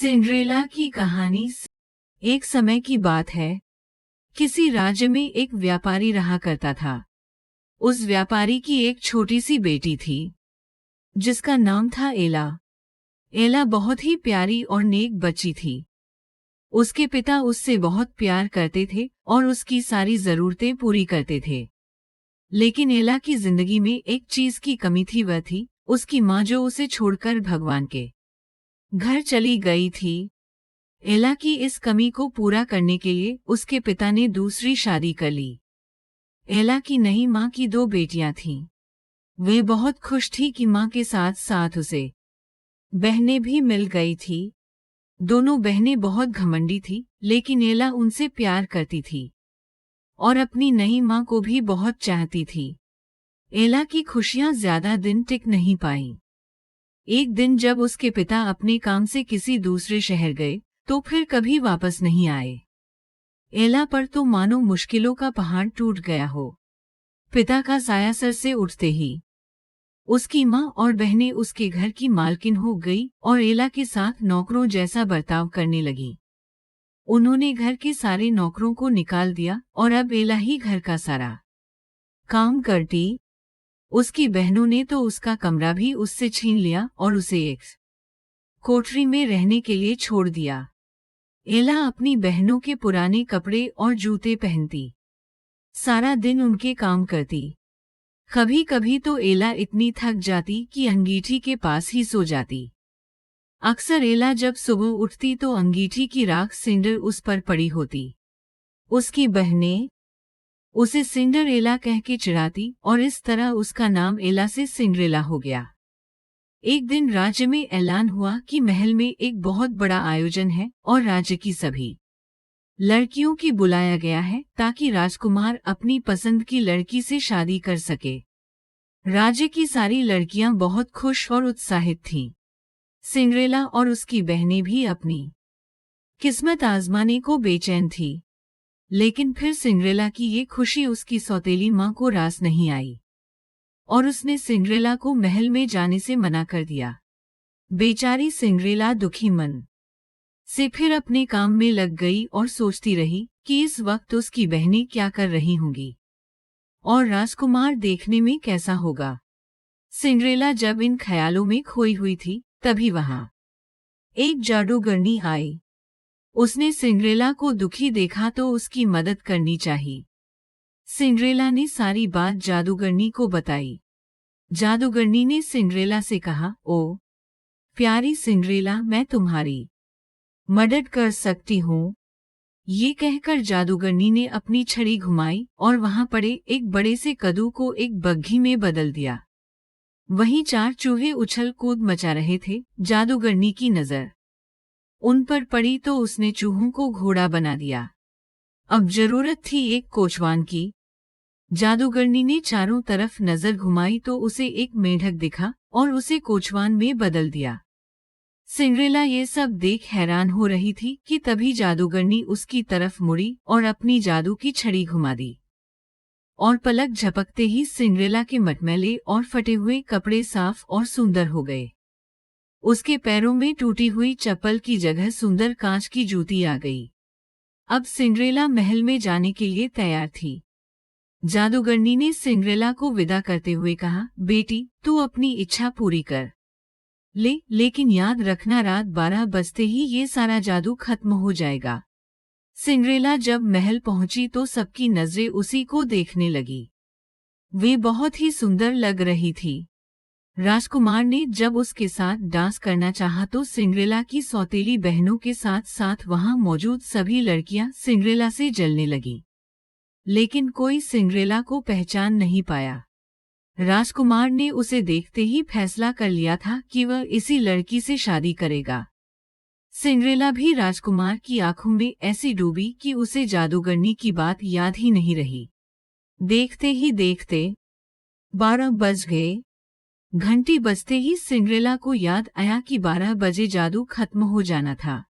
Cinderella की कहानी। एक समय की बात है। किसी राज्य में एक व्यापारी रहा करता था। उस व्यापारी की एक छोटी सी बेटी थी जिसका नाम था एला। एला बहुत ही प्यारी और नेक बच्ची थी। उसके पिता उससे बहुत प्यार करते थे और उसकी सारी जरूरतें पूरी करते थे। लेकिन एला की जिंदगी में एक चीज की कमी थी, वह थी उसकी माँ, जो उसे छोड़कर भगवान के घर चली गई थी। एला की इस कमी को पूरा करने के लिए उसके पिता ने दूसरी शादी कर ली। एला की नई माँ की दो बेटियां थीं। वे बहुत खुश थी कि माँ के साथ साथ उसे बहनें भी मिल गई थी। दोनों बहनें बहुत घमंडी थी, लेकिन एला उनसे प्यार करती थी और अपनी नई माँ को भी बहुत चाहती थी। एला की खुशियां ज्यादा दिन टिक नहीं पाईं। एक दिन जब उसके पिता अपने काम से किसी दूसरे शहर गए तो फिर कभी वापस नहीं आए। एला पर तो मानो मुश्किलों का पहाड़ टूट गया हो। पिता का साया सर से उठते ही उसकी माँ और बहनें उसके घर की मालकिन हो गई और एला के साथ नौकरों जैसा बर्ताव करने लगी। उन्होंने घर के सारे नौकरों को निकाल दिया और अब एला ही घर का सारा काम करती। उसकी बहनों ने तो उसका कमरा भी उससे छीन लिया और उसे एक कोठरी में रहने के लिए छोड़ दिया। एला अपनी बहनों के पुराने कपड़े और जूते पहनती, सारा दिन उनके काम करती। कभी कभी तो एला इतनी थक जाती कि अंगीठी के पास ही सो जाती। अक्सर एला जब सुबह उठती तो अंगीठी की राख सिंडर उस पर पड़ी होती। उसकी बहनें उसे सिंडरेला कह के चिढ़ाती और इस तरह उसका नाम एला से सिंड्रेला हो गया। एक दिन राज्य में ऐलान हुआ कि महल में एक बहुत बड़ा आयोजन है और राज्य की सभी लड़कियों की बुलाया गया है ताकि राजकुमार अपनी पसंद की लड़की से शादी कर सके। राज्य की सारी लड़कियां बहुत खुश और उत्साहित थीं। सिंड्रेला और उसकी बहनें भी अपनी किस्मत आजमाने को बेचैन थी। लेकिन फिर सिंड्रेला की ये खुशी उसकी सौतेली माँ को रास नहीं आई और उसने सिंड्रेला को महल में जाने से मना कर दिया। बेचारी सिंड्रेला दुखी मन से फिर अपने काम में लग गई और सोचती रही कि इस वक्त उसकी बहनें क्या कर रही होंगी और राजकुमार देखने में कैसा होगा। सिंड्रेला जब इन ख्यालों में खोई हुई थी तभी वहां एक जादूगरनी आई। उसने सिंड्रेला को दुखी देखा तो उसकी मदद करनी चाहिए। सिंड्रेला ने सारी बात जादूगरनी को बताई। जादूगरनी ने सिंड्रेला से कहा, ओ प्यारी सिंड्रेला, मैं तुम्हारी मदद कर सकती हूँ। ये कहकर जादूगरनी ने अपनी छड़ी घुमाई और वहां पड़े एक बड़े से कद्दू को एक बग्घी में बदल दिया। वहीं चार चूहे उछल कूद मचा रहे थे। जादूगरनी की नजर उन पर पड़ी तो उसने चूहों को घोड़ा बना दिया। अब जरूरत थी एक कोचवान की। जादूगरनी ने चारों तरफ नजर घुमाई तो उसे एक मेंढक दिखा और उसे कोचवान में बदल दिया। सिंड्रेला ये सब देख हैरान हो रही थी कि तभी जादूगरनी उसकी तरफ मुड़ी और अपनी जादू की छड़ी घुमा दी और पलक झपकते ही सिंड्रेला के मटमैले और फटे हुए कपड़े साफ और सुंदर हो गए। उसके पैरों में टूटी हुई चप्पल की जगह सुंदर कांच की जूती आ गई। अब सिंड्रेला महल में जाने के लिए तैयार थी। जादूगरनी ने सिंड्रेला को विदा करते हुए कहा, बेटी तू अपनी इच्छा पूरी कर ले, लेकिन याद रखना रात 12 बजते ही ये सारा जादू खत्म हो जाएगा। सिंड्रेला जब महल पहुंची तो सबकी नजरें उसी को देखने लगी। वे बहुत ही सुंदर लग रही थी। राजकुमार ने जब उसके साथ डांस करना चाहा तो सिंड्रेला की सौतेली बहनों के साथ साथ वहां मौजूद सभी लड़कियां सिंड्रेला से जलने लगी, लेकिन कोई सिंड्रेला को पहचान नहीं पाया। राजकुमार ने उसे देखते ही फैसला कर लिया था कि वह इसी लड़की से शादी करेगा। सिंड्रेला भी राजकुमार की आंखों में ऐसी डूबी कि उसे जादूगरनी की बात याद ही नहीं रही। देखते ही देखते 12 बज गए। घंटी बजते ही सिंड्रेला को याद आया कि 12 बजे जादू खत्म हो जाना था।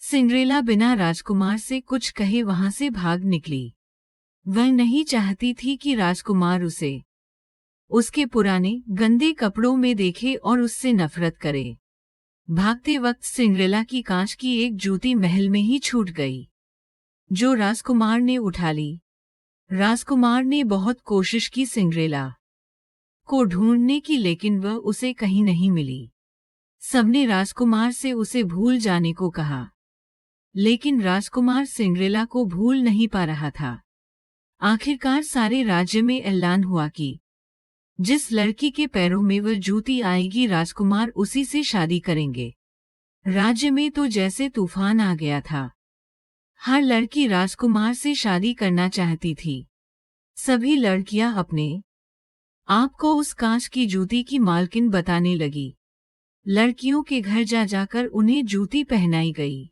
सिंड्रेला बिना राजकुमार से कुछ कहे वहां से भाग निकली। वह नहीं चाहती थी कि राजकुमार उसे उसके पुराने गंदे कपड़ों में देखे और उससे नफरत करे। भागते वक्त सिंड्रेला की कांच की एक जूती महल में ही छूट गई, जो राजकुमार ने उठा ली। राजकुमार ने बहुत कोशिश की सिंड्रेला को ढूंढने की, लेकिन वह उसे कहीं नहीं मिली। सबने राजकुमार से उसे भूल जाने को कहा, लेकिन राजकुमार सिंड्रेला को भूल नहीं पा रहा था। आखिरकार सारे राज्य में ऐलान हुआ कि जिस लड़की के पैरों में वह जूती आएगी, राजकुमार उसी से शादी करेंगे। राज्य में तो जैसे तूफान आ गया था। हर लड़की राजकुमार से शादी करना चाहती थी। सभी लड़कियां अपने आप को उस कांच की जूती की मालकिन बताने लगी। लड़कियों के घर जा जाकर उन्हें जूती पहनाई गई,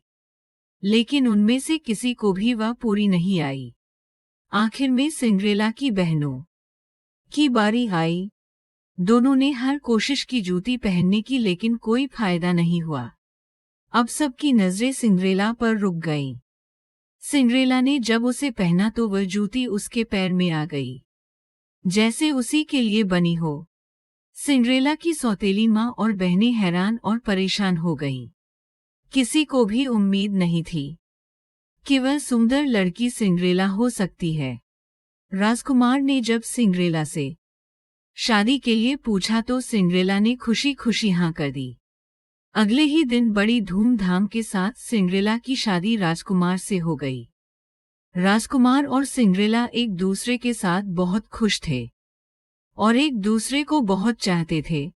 लेकिन उनमें से किसी को भी वह पूरी नहीं आई। आखिर में सिंड्रेला की बहनों की बारी आई। दोनों ने हर कोशिश की जूती पहनने की, लेकिन कोई फायदा नहीं हुआ। अब सबकी नजरें सिंड्रेला पर रुक गईं। सिंड्रेला ने जब उसे पहना तो वह जूती उसके पैर में आ गई, जैसे उसी के लिए बनी हो। सिंड्रेला की सौतेली माँ और बहनें हैरान और परेशान हो गईं। किसी को भी उम्मीद नहीं थी कि वह सुंदर लड़की सिंड्रेला हो सकती है। राजकुमार ने जब सिंड्रेला से शादी के लिए पूछा तो सिंड्रेला ने खुशी खुशी हाँ कर दी। अगले ही दिन बड़ी धूमधाम के साथ सिंड्रेला की शादी राजकुमार से हो गई। राजकुमार और सिंड्रेला एक दूसरे के साथ बहुत खुश थे और एक दूसरे को बहुत चाहते थे।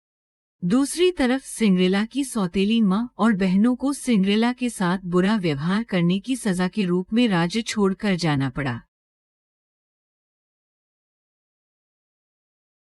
दूसरी तरफ सिंड्रेला की सौतेली माँ और बहनों को सिंड्रेला के साथ बुरा व्यवहार करने की सजा के रूप में राज्य छोड़कर जाना पड़ा।